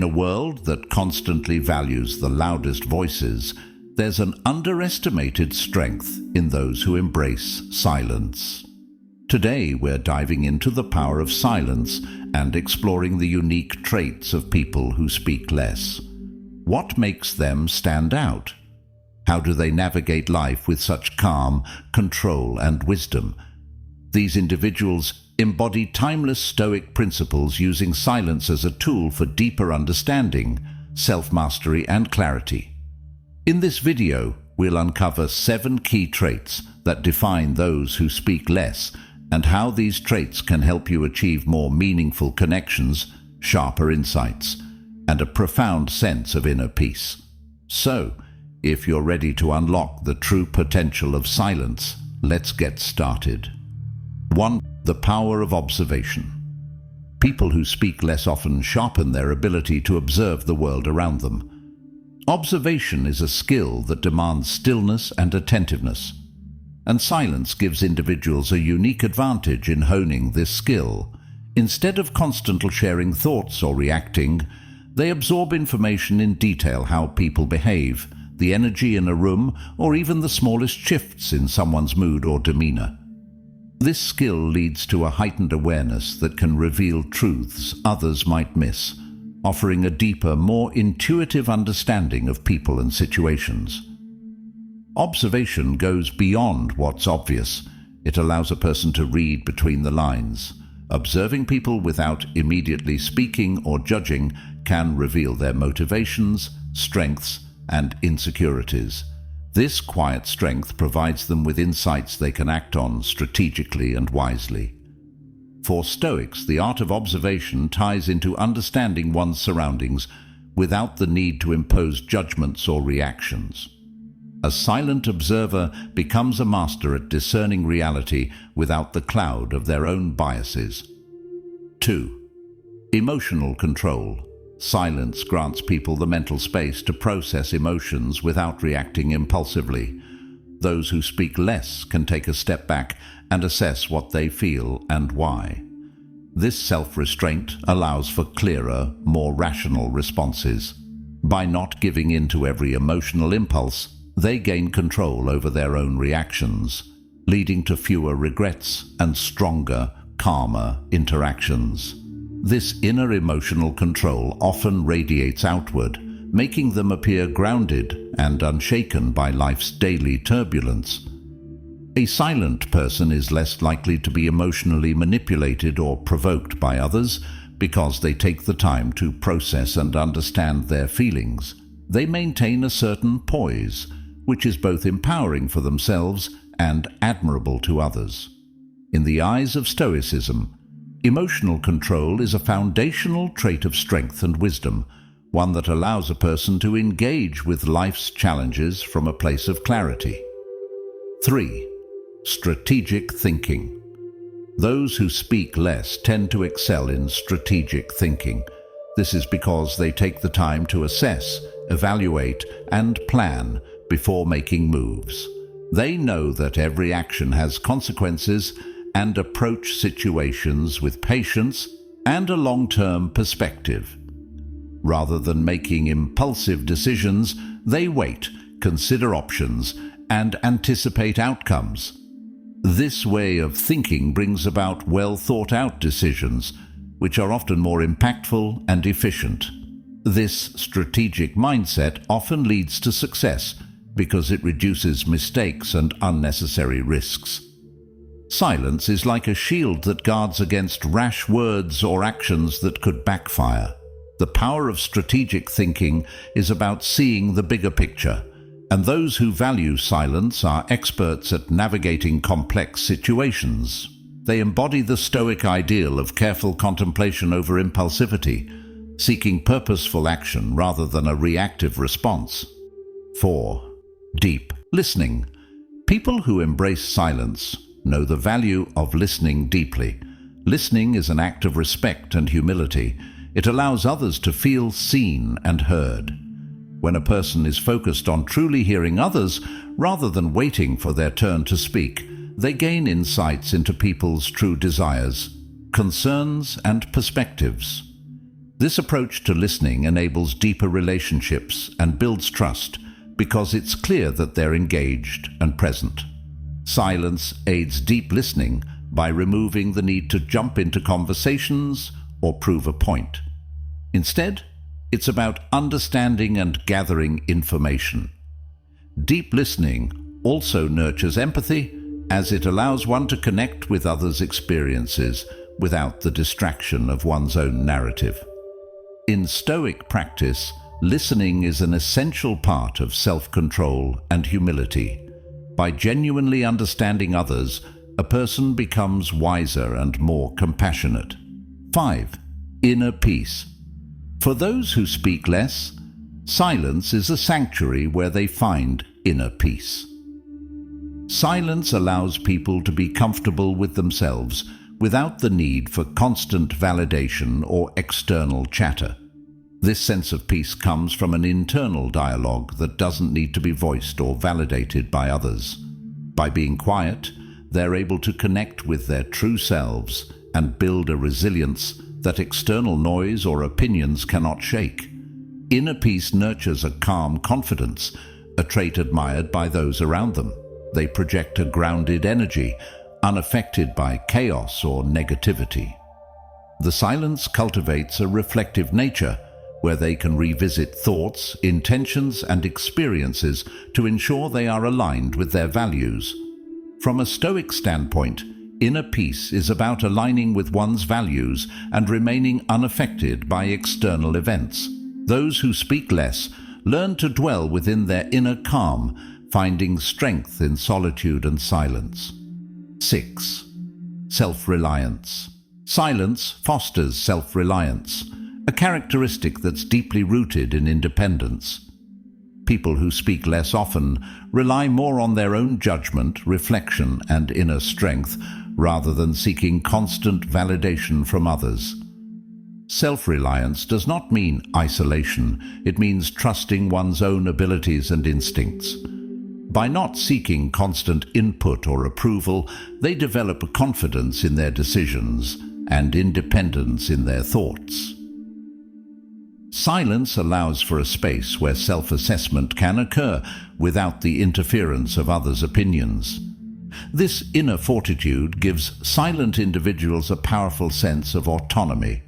a world that constantly values the loudest voices, there's an underestimated strength in those who embrace silence. Today, we're diving into the power of silence and exploring the unique traits of people who speak less. What makes them stand out? How do they navigate life with such calm, control, and wisdom? These individuals embody timeless Stoic principles, using silence as a tool for deeper understanding, self-mastery, and clarity. In this video, we'll uncover 7 key traits that define those who speak less, and how these traits can help you achieve more meaningful connections, sharper insights, and a profound sense of inner peace. So, if you're ready to unlock the true potential of silence, let's get started. 1. The power of observation. People who speak less often sharpen their ability to observe the world around them. Observation is a skill that demands stillness and attentiveness, and silence gives individuals a unique advantage in honing this skill. Instead of constantly sharing thoughts or reacting, they absorb information in detail: how people behave, the energy in a room, or even the smallest shifts in someone's mood or demeanor. This skill leads to a heightened awareness that can reveal truths others might miss, offering a deeper, more intuitive understanding of people and situations. Observation goes beyond what's obvious. It allows a person to read between the lines. Observing people without immediately speaking or judging can reveal their motivations, strengths, and insecurities. This quiet strength provides them with insights they can act on strategically and wisely. For Stoics, the art of observation ties into understanding one's surroundings without the need to impose judgments or reactions. A silent observer becomes a master at discerning reality without the cloud of their own biases. 2. Emotional control. Silence grants people the mental space to process emotions without reacting impulsively. Those who speak less can take a step back and assess what they feel and why. This self-restraint allows for clearer, more rational responses. By not giving in to every emotional impulse, they gain control over their own reactions, leading to fewer regrets and stronger, calmer interactions. This inner emotional control often radiates outward, making them appear grounded and unshaken by life's daily turbulence. A silent person is less likely to be emotionally manipulated or provoked by others because they take the time to process and understand their feelings. They maintain a certain poise, which is both empowering for themselves and admirable to others. In the eyes of Stoicism, emotional control is a foundational trait of strength and wisdom, one that allows a person to engage with life's challenges from a place of clarity. 3. Strategic thinking. Those who speak less tend to excel in strategic thinking. This is because they take the time to assess, evaluate, and plan before making moves. They know that every action has consequences and approach situations with patience and a long-term perspective. Rather than making impulsive decisions, they wait, consider options, and anticipate outcomes. This way of thinking brings about well-thought-out decisions, which are often more impactful and efficient. This strategic mindset often leads to success because it reduces mistakes and unnecessary risks. Silence is like a shield that guards against rash words or actions that could backfire. The power of strategic thinking is about seeing the bigger picture, and those who value silence are experts at navigating complex situations. They embody the Stoic ideal of careful contemplation over impulsivity, seeking purposeful action rather than a reactive response. 4. Deep listening. People who embrace silence know the value of listening deeply. Listening is an act of respect and humility. It allows others to feel seen and heard. When a person is focused on truly hearing others, rather than waiting for their turn to speak, they gain insights into people's true desires, concerns, and perspectives. This approach to listening enables deeper relationships and builds trust because it's clear that they're engaged and present. Silence aids deep listening by removing the need to jump into conversations or prove a point. Instead, it's about understanding and gathering information. Deep listening also nurtures empathy, as it allows one to connect with others' experiences without the distraction of one's own narrative. In Stoic practice, listening is an essential part of self-control and humility. By genuinely understanding others, a person becomes wiser and more compassionate. 5. Inner peace. For those who speak less, silence is a sanctuary where they find inner peace. Silence allows people to be comfortable with themselves without the need for constant validation or external chatter. This sense of peace comes from an internal dialogue that doesn't need to be voiced or validated by others. By being quiet, they're able to connect with their true selves and build a resilience that external noise or opinions cannot shake. Inner peace nurtures a calm confidence, a trait admired by those around them. They project a grounded energy, unaffected by chaos or negativity. The silence cultivates a reflective nature, where they can revisit thoughts, intentions, and experiences to ensure they are aligned with their values. From a Stoic standpoint, inner peace is about aligning with one's values and remaining unaffected by external events. Those who speak less learn to dwell within their inner calm, finding strength in solitude and silence. 6. Self-reliance. Silence fosters self-reliance, a characteristic that's deeply rooted in independence. People who speak less often rely more on their own judgment, reflection, and inner strength rather than seeking constant validation from others. Self-reliance does not mean isolation, it means trusting one's own abilities and instincts. By not seeking constant input or approval, they develop a confidence in their decisions and independence in their thoughts. Silence allows for a space where self-assessment can occur without the interference of others' opinions. This inner fortitude gives silent individuals a powerful sense of autonomy,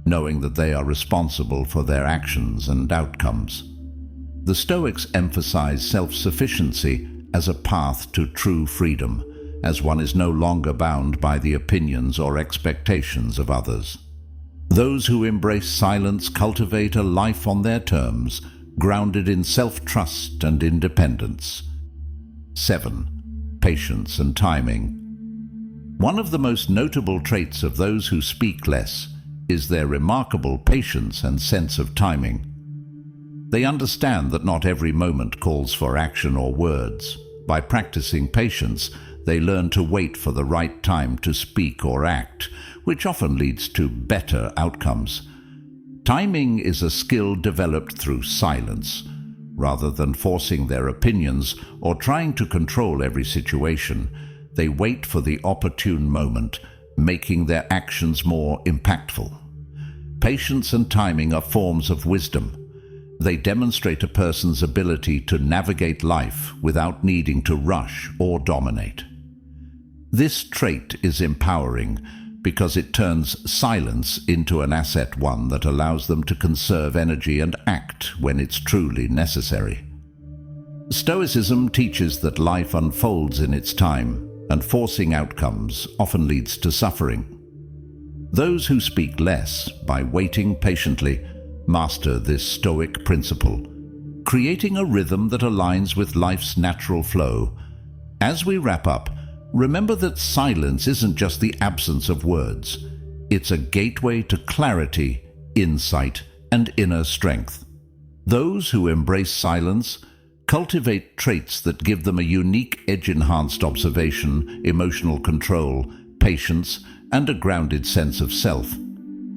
knowing that they are responsible for their actions and outcomes. The Stoics emphasize self-sufficiency as a path to true freedom, as one is no longer bound by the opinions or expectations of others. Those who embrace silence cultivate a life on their terms, grounded in self-trust and independence. 7. Patience and timing. One of the most notable traits of those who speak less is their remarkable patience and sense of timing. They understand that not every moment calls for action or words. By practicing patience, they learn to wait for the right time to speak or act, which often leads to better outcomes. Timing is a skill developed through silence. Rather than forcing their opinions or trying to control every situation, they wait for the opportune moment, making their actions more impactful. Patience and timing are forms of wisdom. They demonstrate a person's ability to navigate life without needing to rush or dominate. This trait is empowering because it turns silence into an asset, one that allows them to conserve energy and act when it's truly necessary. Stoicism teaches that life unfolds in its time, and forcing outcomes often leads to suffering. Those who speak less, by waiting patiently, master this Stoic principle, creating a rhythm that aligns with life's natural flow. As we wrap up, remember that silence isn't just the absence of words. It's a gateway to clarity, insight, and inner strength. Those who embrace silence cultivate traits that give them a unique edge-enhanced observation, emotional control, patience, and a grounded sense of self.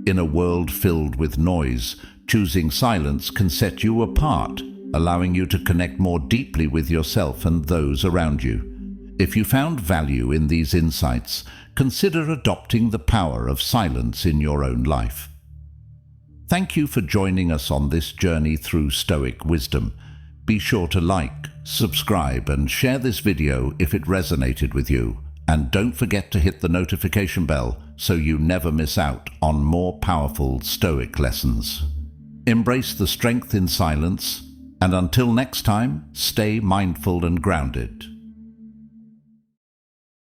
In a world filled with noise, choosing silence can set you apart, allowing you to connect more deeply with yourself and those around you. If you found value in these insights, consider adopting the power of silence in your own life. Thank you for joining us on this journey through Stoic wisdom. Be sure to like, subscribe, and share this video if it resonated with you. And don't forget to hit the notification bell so you never miss out on more powerful Stoic lessons. Embrace the strength in silence, and until next time, stay mindful and grounded.